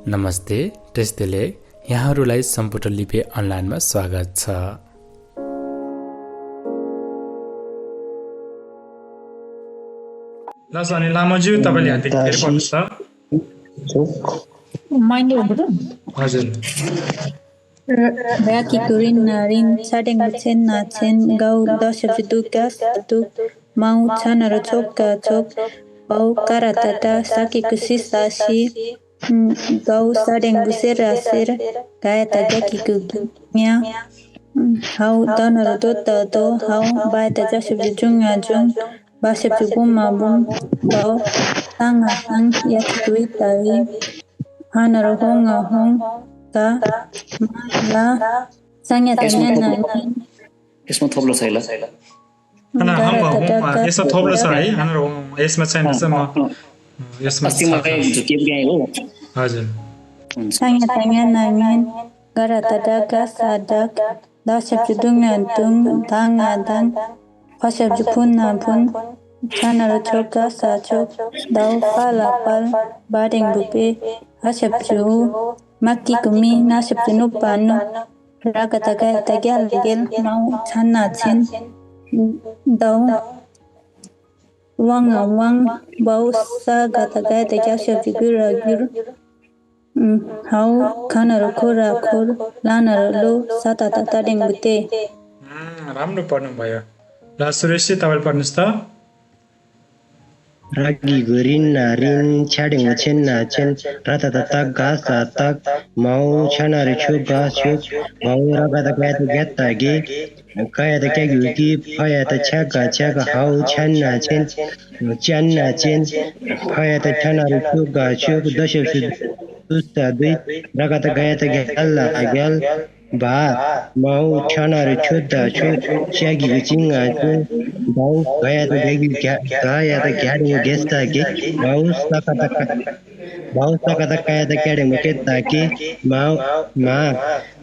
नमस्ते, त्यस्तैले यहाँहरूलाई सम्पुटर लिपि अनलाइनमा स्वागत छ। ल अनि लामोज्यू तपाईँले यहाँदेखि फेरि पढ्नुहोस् त। हजुर। Raki kurin narin sadeng bucen nachen gau dosha vidukas tu mau chanara chokka chok bau karatata saki kusis sashi gau sadeng busera ser gaya taga kikunya hau danara dota do hau bai taja shibjung ajung bashe bum mabum bau tanga sang yakui tai hanara hong ka la sanya tanya nani यसमा थप्लो छैन अनि यसमा थप्लो छ है हाम्रो यसमा छैन म यसमा अस्ति मैले झुकिएको गाई हो हजुर sanya tanya nani gara tadaka sadak dasap judung nantung dang adang pasap jupun napun chanara choka sachok dau palapal badeng bupe hasap ju Maki kumi nasib junub panu raga taga tagyal gel mau channa chen dau wang bau sa gata ga taga shafigur gur hau khana rakora khor lana lo sata tata deng bute राम्रो पढ्नु भयो। ल सुरेशजी तपाईले पढ्नुस् त। Ragi gurin narin chading wachen nachen ratatata gas atak mau chana richu gas chuk mau ragata gata ge kaya ta gyuki phaya ta chaga hau chan nachen phaya ta chana richu gas chuk dashav susta dui ragata gal ba mau chana richu da chuk chagi vichin ajun bau gaya ta gyading gesta ge bau sakata kaya ta gyading maketa ge mau ma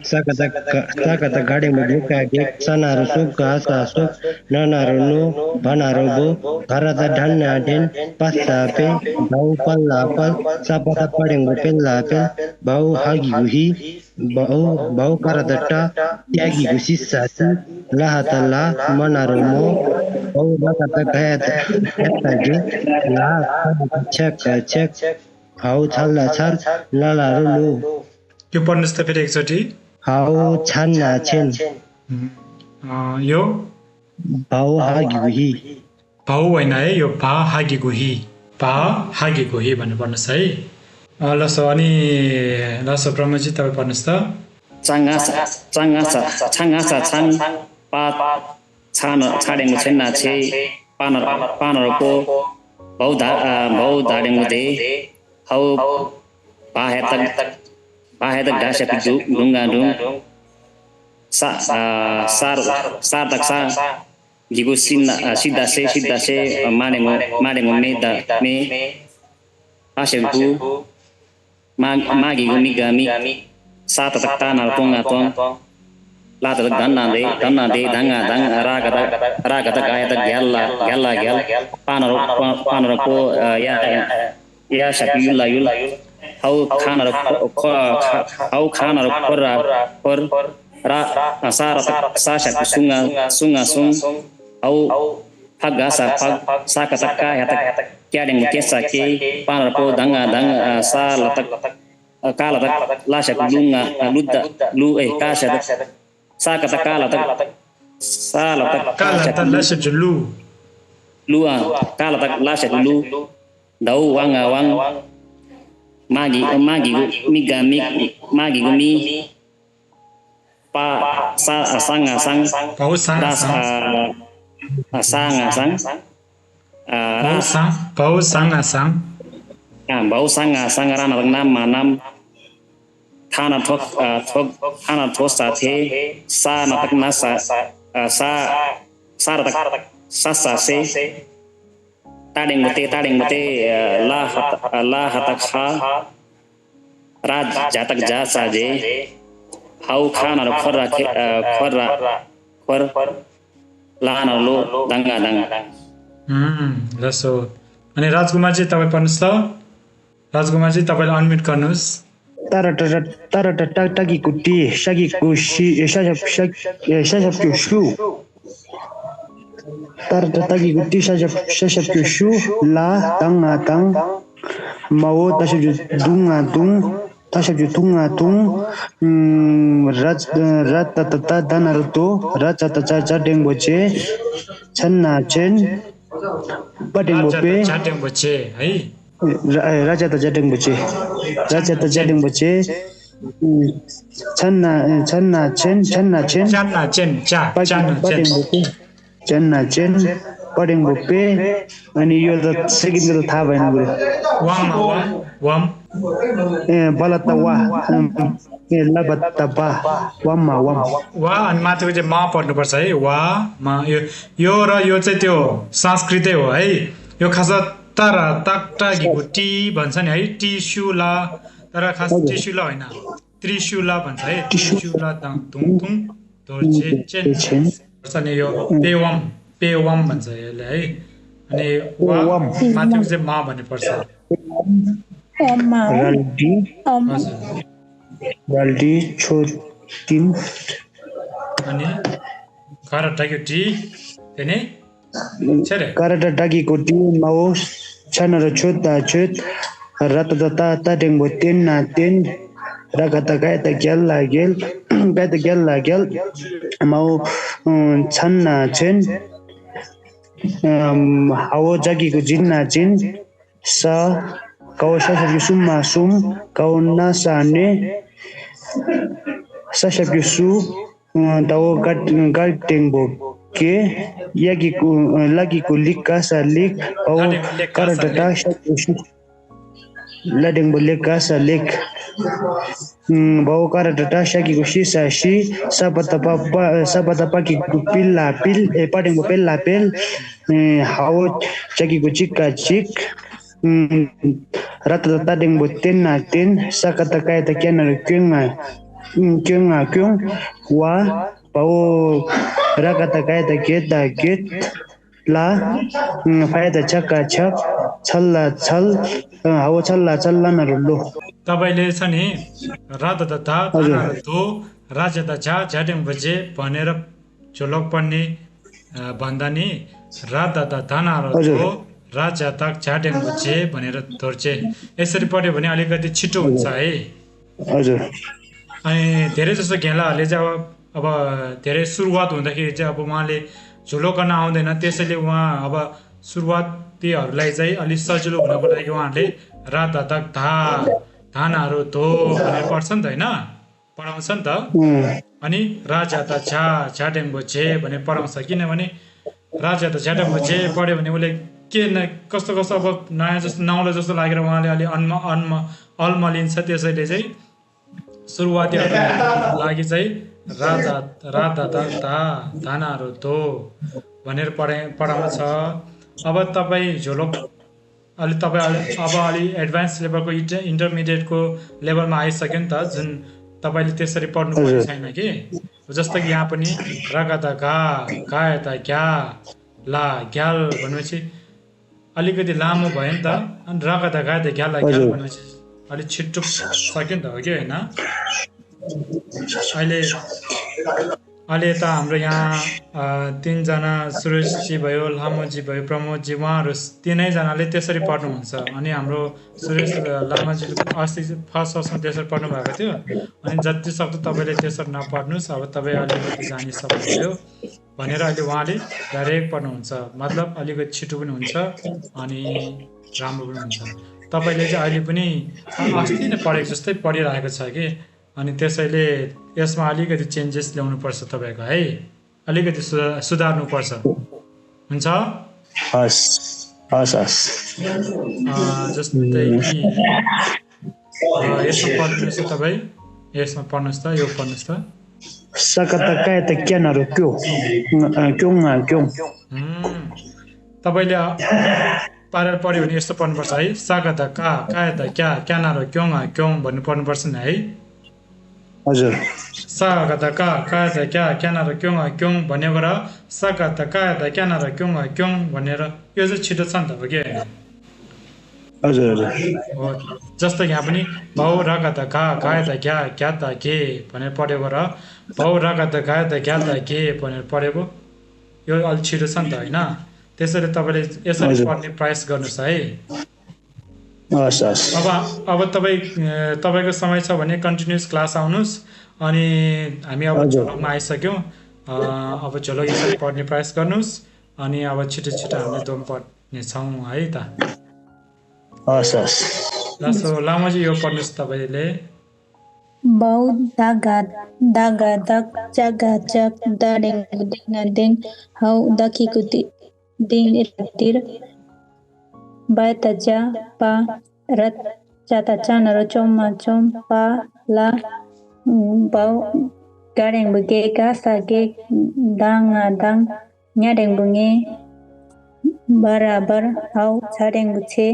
sakata gading muka ge sanaru suka sasuk nanaru nu banaru bo garata dhanna den pasape bau pallapal sapata pading bupellapel bau hagi guhi bau karadata tyagi gusi sasi lahatala manaru mo bau rakata gaya ge la check hau challa char lalaru lu यो पढ्नुस् त फेरि एकचोटी। hau channa chen यो bau hagi guhi भाउ होइन है, यो भा हागी गुही भन्नु पर्नुस् है। ल सो अनि ल सो प्रमोदजी तपाईँ पढ्नुस् त। चाङा छाङ पा छाडेङ छैन छे पानरको भौ धाडेङ दे हौ बाहेत ढासे ढुङ्गा सार तक्सा गिगु सिद्धा से माडेङ मे आसेगु मागिगु मिगामी सात तक ताना तोङ लात धन्ना दे धंगा रागत गायत ग्याल पानरको या शपियुल हौ खानर खोर रा साशक सुंगा हौ फग्गा साकतक्का यातक क्याडेङ केसा के पानरको धंगा सा लतक कालतक लाशक लुद्दा लु काशक साकतक कालतक लाशक लु लुआ कालतक लाशक लु दौ Wang magi mi pa sang Bau sang rana nam thana thok sa the sa na tak na sa tak se tadeng mate la hatak kha raj jatak ja saje hau khana khor lana lo danga जसो अनि राजकुमारजी तपाईँ पढ्नुस् त। राजकुमारजी तपाईँले unmute गर्नुस्। tarata taki kuti shaki kushi shashap kushu tarata taki kuti shashap kushu la tanga tang mau tasha tunga tung rat tata danaruto rat tata jadeng boche channa chen badeng bope Jadeng boche है raja ta jadeng boche channa chen Channa chen cha channa chen badeng bope अनि यो त second त थाहा भएन गुरु wam balatawa labataba wam वा अनि माथिको चाहिँ मा पढ्नुपर्छ है वा मा यो र यो चाहिँ त्यो संस्कृतै हो है यो खास तारा ताकटागीको टी भन्छ नि है टिस्युला तर खास टिस्युला होइन त्रिशुला भन्छ है त्रिशुला दाङ तुङ तुङ दोर्जे चेन भन्छ नि यो पेवम भन्छ यसले है अनि वा माथिको चाहिँ मा भन्ने पर्छ रल्डी छोटिन अनि कराटाको टी त्यही नै karata dagi koti mau chana chota chot rata ta deng boten na ten ragata kai ta gel mau channa chen hawo jagi ko jinna jin sa kau sa sum kau na sa ne sa su dawo gat deng bo के Yagi को leak का सालिक और करटटा लडेंग बोले का सालिक बाव करटटा शाकी को शीशाशी सबतपा की पिल्ला पडेंग पेल्ला पेल हाउ चकी को चिका चिक रतता डेंग बोतेन ना तेन सकता काय त केनर क्यों वा पाओ रगता काय त गेट ला फायदा छक्का छक छल्ला छल हाउ छल्ला नरुलो तपाईले छ नि रातता थानारतो राजता झ्याटेङ बजे भनेर झोलक पर्ने भन्दा नि रातता थानारतो राजता झ्याटेङ बजे भनेर धोर्चे यसरी पढ्यो भने अलिकति छिटो हुन्छ है हजुर अनि धेरै जस्तो घेलाहरुले चाहिँ अब धेरै सुरुवात हुँदाखेरि चाहिँ अब उहाँले झोलो गर्न आउँदैन त्यसैले उहाँ अब सुरुवातीहरूलाई चाहिँ अलि सजिलो हुनको लागि उहाँहरूले रातता थानाहरू धो भनेर पढ्छ नि त होइन पढाउँछ नि त अनि राजाता झ्याटेङ बोछे भनेर पढाउँछ किनभने राजाता झ्याटेङ बोछे पढ्यो भने उसले के कस्तो अब नयाँ जस्तो नौलो जस्तो लागेर उहाँले अलि अल्मलिन्छ त्यसैले चाहिँ सुरुवातीहरूको लागि चाहिँ राधा धानाहरू धो भनेर पढाउनु छ अब तपाईँ झोलक अलि एडभान्स लेभलको इन्टरमिडिएटको लेभलमा आइसक्यो नि त जुन तपाईँले त्यसरी पढ्नु पर्ने छैन कि जस्तो कि यहाँ पनि रगता गायता ग्या ला ग्याल भनेपछि अलिकति लामो भयो नि त अनि रगता गायता ग्या ला ग्याल भनेपछि अलिक छिट्टो सक्यो नि त हो कि होइन अहिले त हाम्रो यहाँ तीनजना सुरेशजी भयो लामोजी भयो प्रमोदजी उहाँहरू तीनैजनाले त्यसरी पढ्नुहुन्छ अनि हाम्रो सुरेश लामाजी अस्ति फर्स्ट वर्षमा त्यसरी पढ्नु भएको थियो अनि जति सक्दो तपाईँले त्यसरी नपढ्नुहोस् अब तपाईँ अलिकति जानी सक्नुभयो भनेर अहिले उहाँले डाइरेक्ट पढ्नुहुन्छ मतलब अलिकति छिटो पनि हुन्छ अनि राम्रो पनि हुन्छ तपाईँले चाहिँ अहिले पनि अस्ति नै पढेको जस्तै पढिरहेको छ कि अनि त्यसैले यसमा अलिकति चेन्जेस ल्याउनुपर्छ तपाईँको है अलिकति सुधार्नुपर्छ हुन्छ जस्तै कि यसमा पढ्नुहोस् तपाईँ यसमा पढ्नुहोस् त यो पढ्नुहोस् त तपाईँले पारेर पढ्यो भने यस्तो पढ्नुपर्छ है सागता कायता क्यानारो क्योङ भन्नु पर्नुपर्छ नि है हजुर सागता कायता क्यानारो क्योङ भनेको र सागता कायता क्यानारो क्योङ भनेर यो चाहिँ छिटो छ नि त हो कि हजुर हजुर हो जस्तो यहाँ पनि भौ रग त गा गाय त ग्या ग्या त गे भनेर पढेको र भौ रग त गाय त ग्या त गे भनेर पढेको यो अलिक छिटो छ नि त होइन त्यसैले तपाईँले यसरी हजुर। पढ्ने प्रयास गर्नुहोस् है हस् हस् अब तपाईँको समय छ भने कन्टिन्युस क्लास आउनुहोस् अनि हामी अब हजुर। झोलकमा आइसक्यौँ अब झोलक यसरी पढ्ने प्रयास गर्नुहोस् अनि अब छिटो छिटो हामीले दोम पढ्नेछौँ है त हस् हस् ल सो लामाजी यो पढ्नुहोस् तपाईँले Bau daga daga dak jaga jak dadeng ding ding hau daki kuti ding tir baita ja pa rat chata chana ro choma chom pa la bau gareng buge ka sa ge dang dang nyadeng bunge barabar hau chadeng buche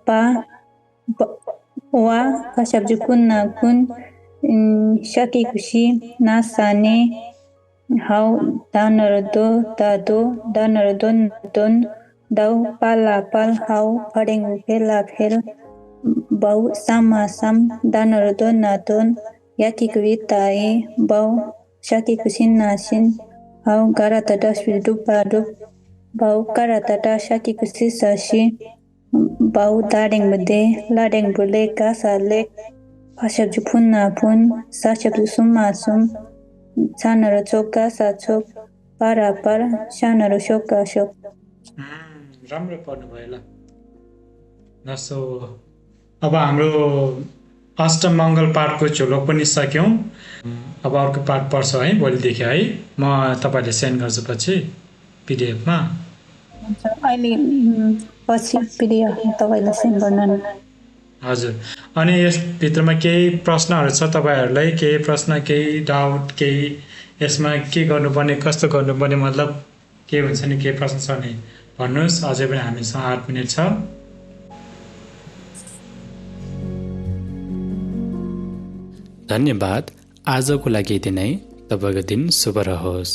pa wa kasabju kun na kun shaki kushi na sane hau danar do don dau pala pal hau padeng phela phel bau sama sam danar do na don yaki kvita e bau shaki kusin na sin hau garata daspi dupa dup bau karata da shaki kusi sashi bau dadeng bade ladeng bule kasa lek pasab jupun na pun sachab summa sum chanara choka sa chok para par shanara shoka shok राम्रो पढ्नुभयो ल so अब हाम्रो अष्टम मङ्गल पाठको झोलक पनि सक्यौँ अब अर्को पाठ पढ्छ है भोलिदेखि है म तपाईँहरूले सेन्ड गर्छु पछि पिडिएफमा अहिले पछि पिडिएफ तपाईँलाई सेन्ड गर्न हजुर अनि यसभित्रमा केही प्रश्नहरू छ तपाईँहरूलाई केही प्रश्न केही डाउट केही यसमा के गर्नुपर्ने कस्तो गर्नुपर्ने मतलब के हुन्छ नि केही प्रश्न छ नि भन्नुहोस् अझै पनि हामीसँग 8 मिनेट छ धन्यवाद आजको लागि यति नै तपाईँको दिन शुभ रहोस्